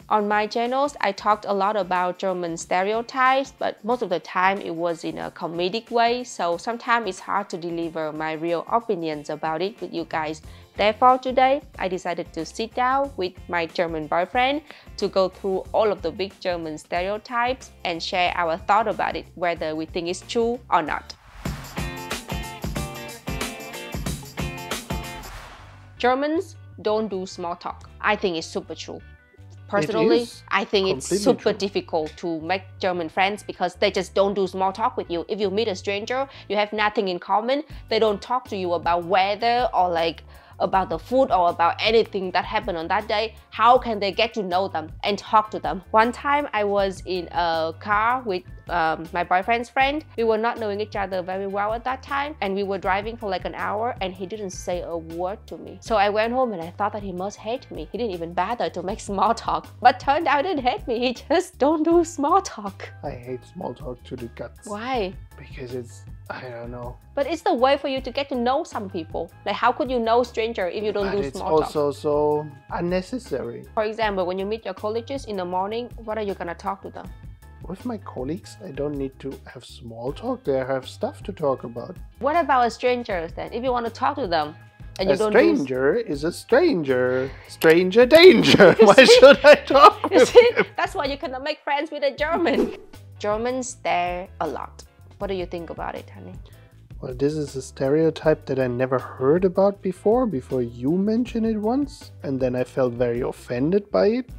On my channels, I talked a lot about German stereotypes, but most of the time it was in a comedic way, so sometimes it's hard to deliver my real opinions about it with you guys. Therefore, today, I decided to sit down with my German boyfriend to go through all of the big German stereotypes and share our thought about it, whether we think it's true or not. Germans don't do small talk. I think it's super true. Personally, I think it's super difficult to make German friends because they just don't do small talk with you. If you meet a stranger, you have nothing in common. They don't talk to you about weather or like about the food or about anything that happened on that day. How can they get to know them and talk to them? One time I was in a car with my boyfriend's friend. We were not knowing each other very well at that time, and we were driving for like an hour and he didn't say a word to me. So I went home and I thought that he must hate me. He didn't even bother to make small talk, but turned out he didn't hate me. He just don't do small talk. I hate small talk to the guts. Why? Because it's, I don't know. But it's the way for you to get to know some people. Like, how could you know stranger if you don't do small talk? It's also so unnecessary. For example, when you meet your colleagues in the morning, what are you gonna talk to them? With my colleagues, I don't need to have small talk. They have stuff to talk about. What about strangers then? If you want to talk to them and you a don't stranger is a stranger. Stranger danger. Why should I talk with him? That's why you cannot make friends with a German. Germans stare a lot. What do you think about it, honey? Well, this is a stereotype that I never heard about before you mentioned it once. And then I felt very offended by it.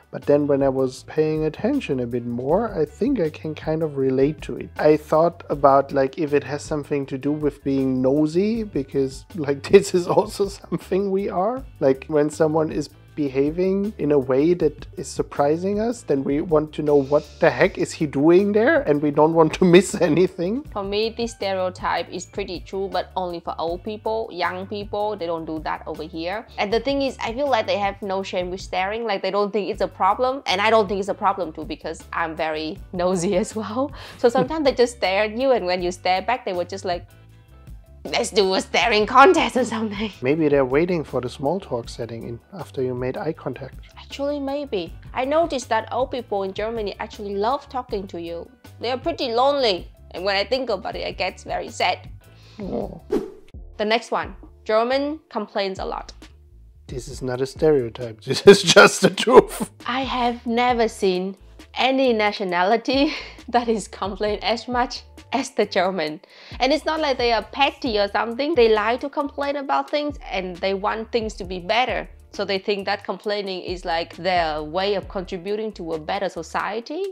But then when I was paying attention a bit more, I think I can kind of relate to it. I thought about like if it has something to do with being nosy, because like this is also something we are. Like when someone is behaving in a way that is surprising us, then we want to know what the heck is he doing there, and we don't want to miss anything. For me, this stereotype is pretty true, but only for old people. Young people, they don't do that over here. And the thing is, I feel like they have no shame with staring, like they don't think it's a problem, and I don't think it's a problem too, because I'm very nosy as well. So sometimes they just stare at you, and when you stare back, they were just like, let's do a staring contest or something. Maybe they're waiting for the small talk setting in after you made eye contact. Actually, maybe. I noticed that old people in Germany actually love talking to you. They are pretty lonely. And when I think about it, I get very sad. Oh. The next one. German complains a lot. This is not a stereotype. This is just the truth. I have never seen any nationality that is complaining as much as the German. And it's not like they are petty or something. They like to complain about things and they want things to be better. So they think that complaining is like their way of contributing to a better society.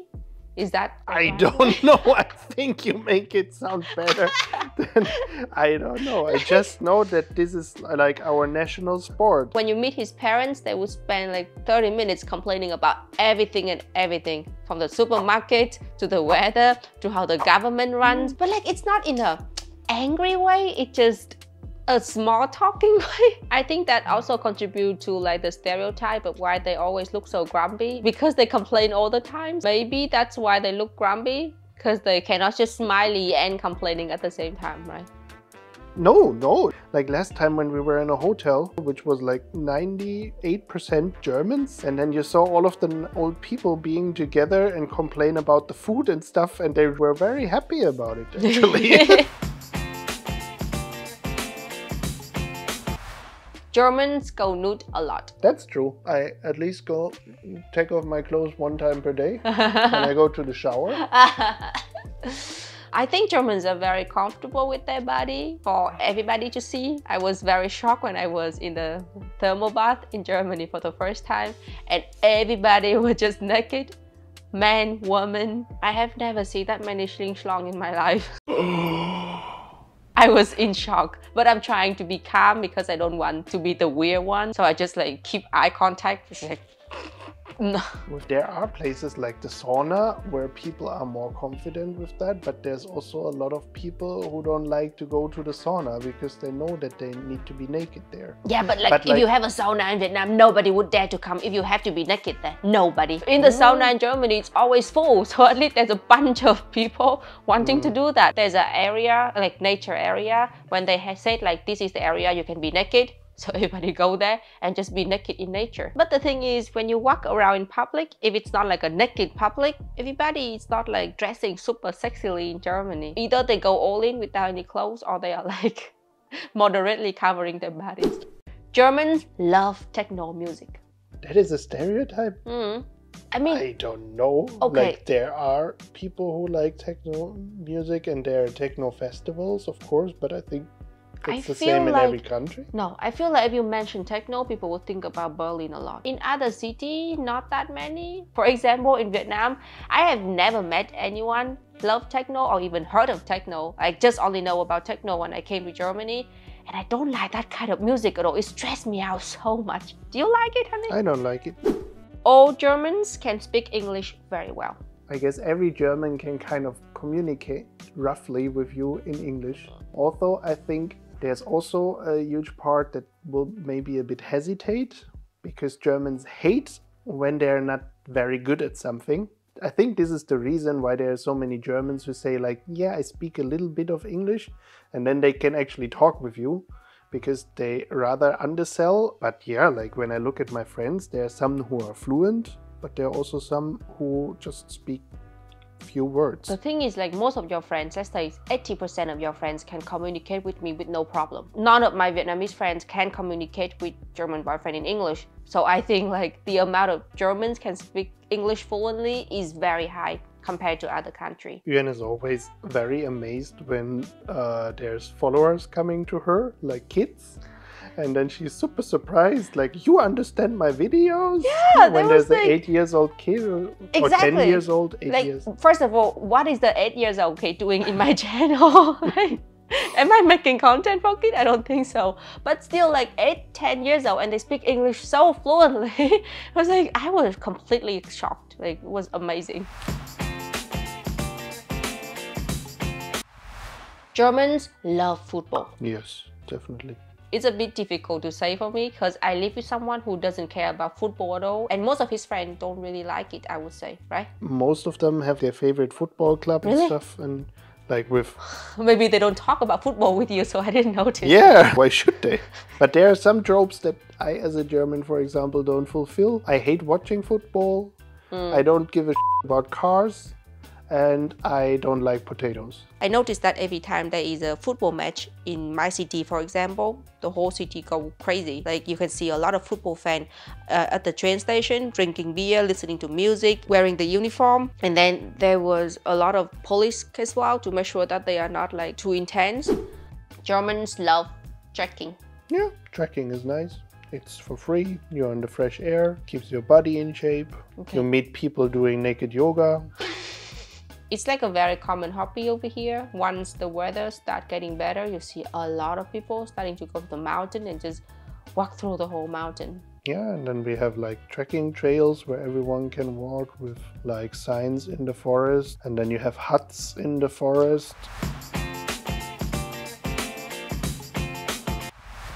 Is that I don't know. I think you make it sound better than, I don't know. I just know that this is like our national sport. When you meet his parents, they would spend like 30 minutes complaining about everything and everything, from the supermarket to the weather to how the government runs. But like, it's not in a angry way. It's just a small talking way. I think that also contributes to like the stereotype of why they always look so grumpy, because they complain all the time. Maybe that's why they look grumpy, because they cannot just smiley and complaining at the same time, right? No. Like last time when we were in a hotel, which was like 98% Germans, and then you saw all of the old people being together and complain about the food and stuff, and they were very happy about it, actually. Germans go nude a lot. That's true. I at least go take off my clothes 1 time per day when I go to the shower. I think Germans are very comfortable with their body for everybody to see. I was very shocked when I was in the thermal bath in Germany for the first time and everybody was just naked. Man, woman. I have never seen that many schlong in my life. I was in shock, but I'm trying to be calm because I don't want to be the weird one. So I just like keep eye contact. It's like, no. There are places like the sauna where people are more confident with that, but there's also a lot of people who don't like to go to the sauna because they know that they need to be naked there. Yeah, but if you have a sauna in Vietnam, nobody would dare to come if you have to be naked there. Nobody. In the sauna in Germany, it's always full. So at least there's a bunch of people wanting to do that. There's an area, like nature area, when they have said like this is the area you can be naked. So everybody go there and just be naked in nature. But the thing is, when you walk around in public, if it's not like a naked public, everybody is not like dressing super sexily in Germany. Either they go all in without any clothes, or they are like moderately covering their bodies. Germans love techno music. That is a stereotype? I mean, I don't know. Okay. Like, there are people who like techno music and there are techno festivals, of course, but I think it's the same in every country. No, I feel like if you mention techno, people will think about Berlin a lot. In other cities, not that many. For example, in Vietnam, I have never met anyone love techno or even heard of techno. I just only know about techno when I came to Germany. And I don't like that kind of music at all. It stressed me out so much. Do you like it, honey? I don't like it. All Germans can speak English very well. I guess every German can kind of communicate roughly with you in English. Although I think there's also a huge part that will maybe a bit hesitate, because Germans hate when they're not very good at something. I think this is the reason why there are so many Germans who say like, yeah, I speak a little bit of English, and then they can actually talk with you, because they rather undersell. But yeah, like when I look at my friends, there are some who are fluent, but there are also some who just speak few words. The thing is, like, most of your friends, let's say 80% of your friends can communicate with me with no problem. None of my Vietnamese friends can communicate with German boyfriend in English. So I think like the amount of Germans can speak English fluently is very high compared to other countries. Uyen is always very amazed when there's followers coming to her, like kids. And then she's super surprised, like, you understand my videos? Yeah, when there's like, an 8 years old kid or 10 years old, 8 like, years. First of all, what is the 8 years old kid doing in my channel? Like, am I making content for kids? I don't think so. But still, like 8, 10 years old and they speak English so fluently. I was completely shocked. Like, it was amazing. Germans love football. Yes, definitely. It's a bit difficult to say for me because I live with someone who doesn't care about football at all, and most of his friends don't really like it, I would say, right? Most of them have their favorite football club and stuff, and like with... Maybe they don't talk about football with you, so I didn't notice. Yeah, why should they? But there are some tropes that I, as a German, for example, don't fulfill. I hate watching football. I don't give a shit about cars. And I don't like potatoes. I noticed that every time there is a football match in my city, for example, the whole city go crazy. Like, you can see a lot of football fans at the train station, drinking beer, listening to music, wearing the uniform. And then there was a lot of police as well to make sure that they are not like too intense. Germans love trekking. Yeah, trekking is nice. It's for free, you're in the fresh air, keeps your body in shape. Okay. You meet people doing naked yoga. It's like a very common hobby over here. Once the weather starts getting better, you see a lot of people starting to go to the mountain and just walk through the whole mountain. Yeah, and then we have like trekking trails where everyone can walk with like signs in the forest. And then you have huts in the forest.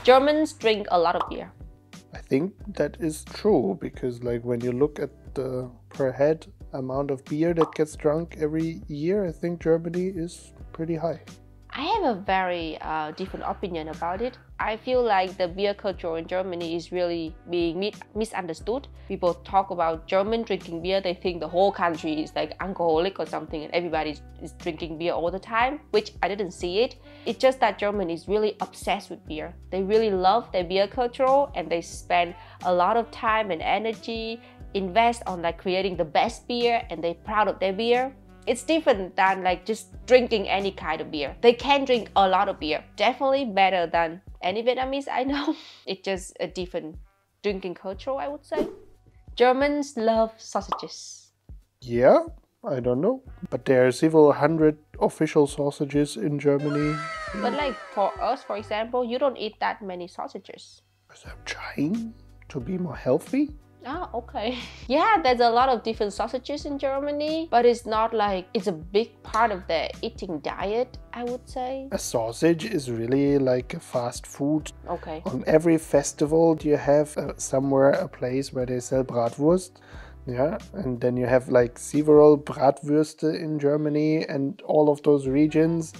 Germans drink a lot of beer. I think that is true, because like when you look at the per head amount of beer that gets drunk every year, I think Germany is pretty high. I have a very different opinion about it. I feel like the beer culture in Germany is really being misunderstood. People talk about German drinking beer, they think the whole country is like alcoholic or something and everybody is drinking beer all the time, which I didn't see it. It's just that Germany is really obsessed with beer. They really love their beer culture and they spend a lot of time and energy, invest on like creating the best beer, and they're proud of their beer. It's different than like just drinking any kind of beer. They can drink a lot of beer. Definitely better than any Vietnamese I know. It's just a different drinking culture, I would say. Germans love sausages. Yeah, I don't know. But there are several hundred official sausages in Germany. But like for us, for example, you don't eat that many sausages. Because I'm trying to be more healthy. Ah, okay. Yeah, there's a lot of different sausages in Germany, but it's not like it's a big part of their eating diet, I would say. A sausage is really like a fast food. Okay. On every festival you have somewhere a place where they sell bratwurst. Yeah, and then you have like several Bratwürste in Germany, and all of those regions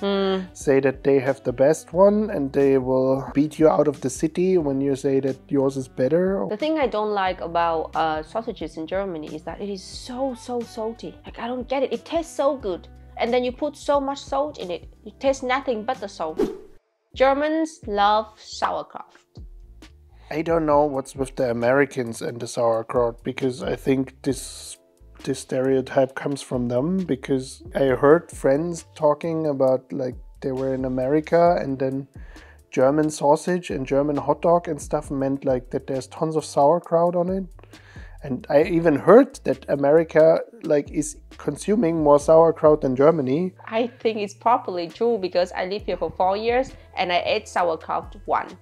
say that they have the best one, and they will beat you out of the city when you say that yours is better. The thing I don't like about sausages in Germany is that it is so salty. Like, I don't get it. It tastes so good, and then you put so much salt in it. It tastes nothing but the salt. Germans love sauerkraut. I don't know what's with the Americans and the sauerkraut, because I think this stereotype comes from them, because I heard friends talking about like they were in America and then German sausage and German hot dog and stuff meant like that there's tons of sauerkraut on it. And I even heard that America like is consuming more sauerkraut than Germany. I think it's probably true because I lived here for 4 years and I ate sauerkraut once.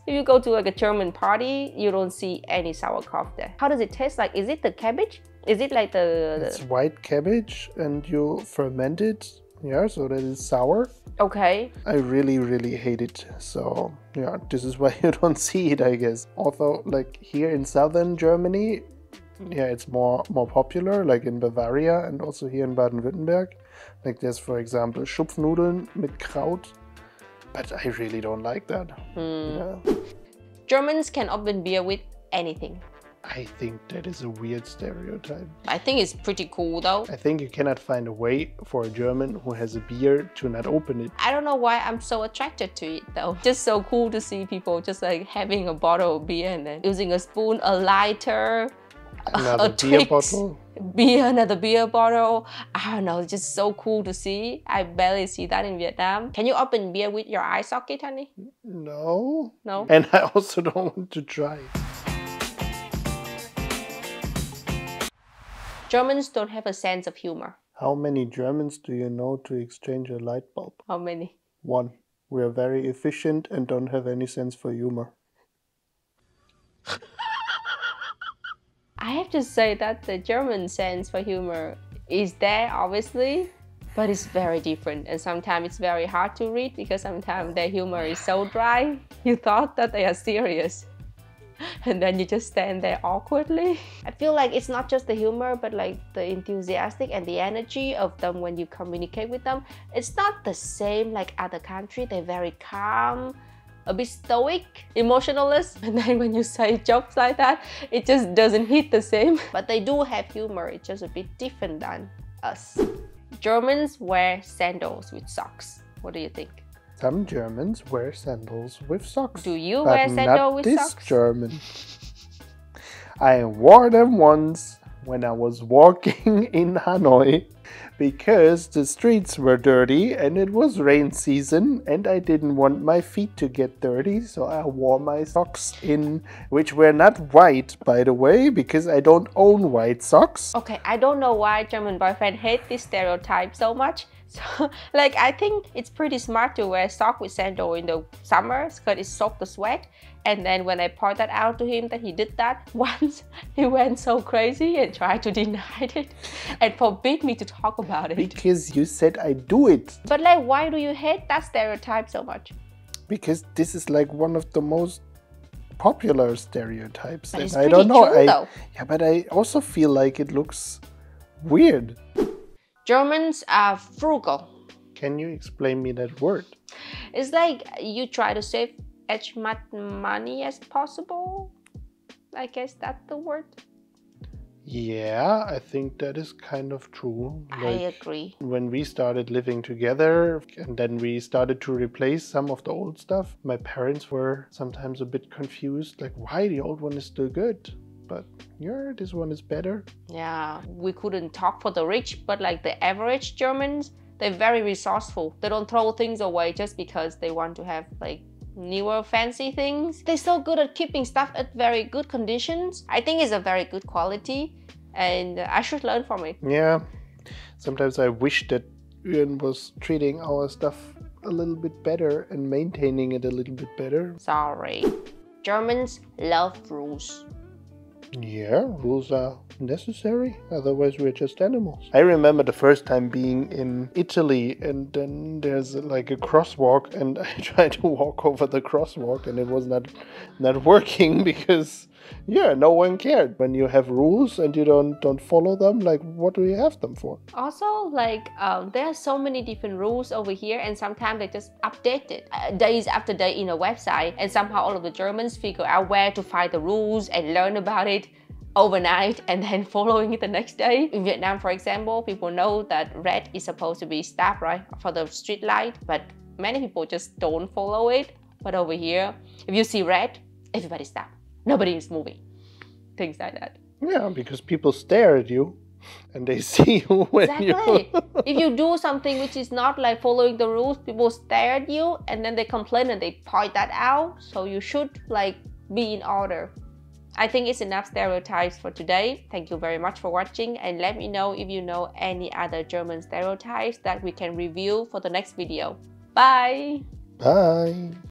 If you go to like a German party, you don't see any sauerkraut there. How does it taste like? Is it the cabbage? Is it like the... It's white cabbage and you ferment it. Yeah, so that is sour. Okay. I really hate it. So yeah, this is why you don't see it, I guess. Although like here in southern Germany, yeah, it's more popular, like in Bavaria and also here in Baden-Württemberg. Like there's, for example, Schupfnudeln mit Kraut. But I really don't like that. Yeah. Germans can open beer with anything. I think that is a weird stereotype. I think it's pretty cool though. I think you cannot find a way for a German who has a beer to not open it. I don't know why I'm so attracted to it though. Just so cool to see people just like having a bottle of beer and then using a spoon, a lighter, another beer bottle. Another beer bottle. I don't know, it's just so cool to see. I barely see that in Vietnam. Can you open beer with your eye socket, honey? No. No? And I also don't want to try. Germans don't have a sense of humor. How many Germans do you know to exchange a light bulb? How many? 1. We are very efficient and don't have any sense for humor. I have to say that the German sense for humor is there, obviously, but it's very different. And sometimes it's very hard to read because sometimes their humor is so dry. You thought that they are serious. And then you just stand there awkwardly. I feel like it's not just the humor, but like the enthusiastic and the energy of them when you communicate with them. It's not the same like other countries. They're very calm, a bit stoic, emotionalist, and then when you say jokes like that, it just doesn't hit the same. But they do have humor, it's just a bit different than us. Germans wear sandals with socks. What do you think? Some Germans wear sandals with socks. Do you wear sandals with socks? Not this German. I wore them once when I was walking in Hanoi because the streets were dirty and it was rain season and I didn't want my feet to get dirty, so I wore my socks in, which were not white, by the way, because I don't own white socks. Okay, I don't know why German boyfriends hate this stereotype so much. So, like, I think it's pretty smart to wear sock with sandal in the summer because it soaks the sweat. And then when I point that out to him that he did that once, he went so crazy and tried to deny it and forbid me to talk about it. Because you said I do it. But like, why do you hate that stereotype so much? Because this is like one of the most popular stereotypes. But it's I don't know. True, though. Yeah, but I also feel like it looks weird. Germans are frugal. Can you explain me that word? It's like you try to save as much money as possible. I guess that's the word. Yeah, I think that is kind of true. I agree. When we started living together and then we started to replace some of the old stuff, my parents were sometimes a bit confused, like why the old one is still good, but yeah, this one is better. Yeah, we couldn't talk for the rich, but like the average Germans, they're very resourceful. They don't throw things away just because they want to have like newer fancy things. They're so good at keeping stuff at very good conditions. I think it's a very good quality and I should learn from it. Yeah, sometimes I wish that Uyen was treating our stuff a little bit better and maintaining it a little bit better. Sorry. Germans love rules. Yeah, rules are necessary, otherwise we're just animals. I remember the first time being in Italy and then there's like a crosswalk and I tried to walk over the crosswalk and it was not working because Yeah, no one cared. When you have rules and you don't follow them, like, what do you have them for? Also, like, there are so many different rules over here, and sometimes they just update it days after day in a website, and somehow all of the Germans figure out where to find the rules and learn about it overnight and then following it the next day. In Vietnam, for example, people know that red is supposed to be stop, right, for the street light, but many people just don't follow it. But over here, if you see red, everybody stop. Nobody is moving. Things like that. Yeah, because people stare at you and they see you when exactly. If you do something which is not like following the rules, people stare at you and then they complain and they point that out. So you should like be in order. I think it's enough stereotypes for today. Thank you very much for watching, and let me know if you know any other German stereotypes that we can review for the next video. Bye! Bye!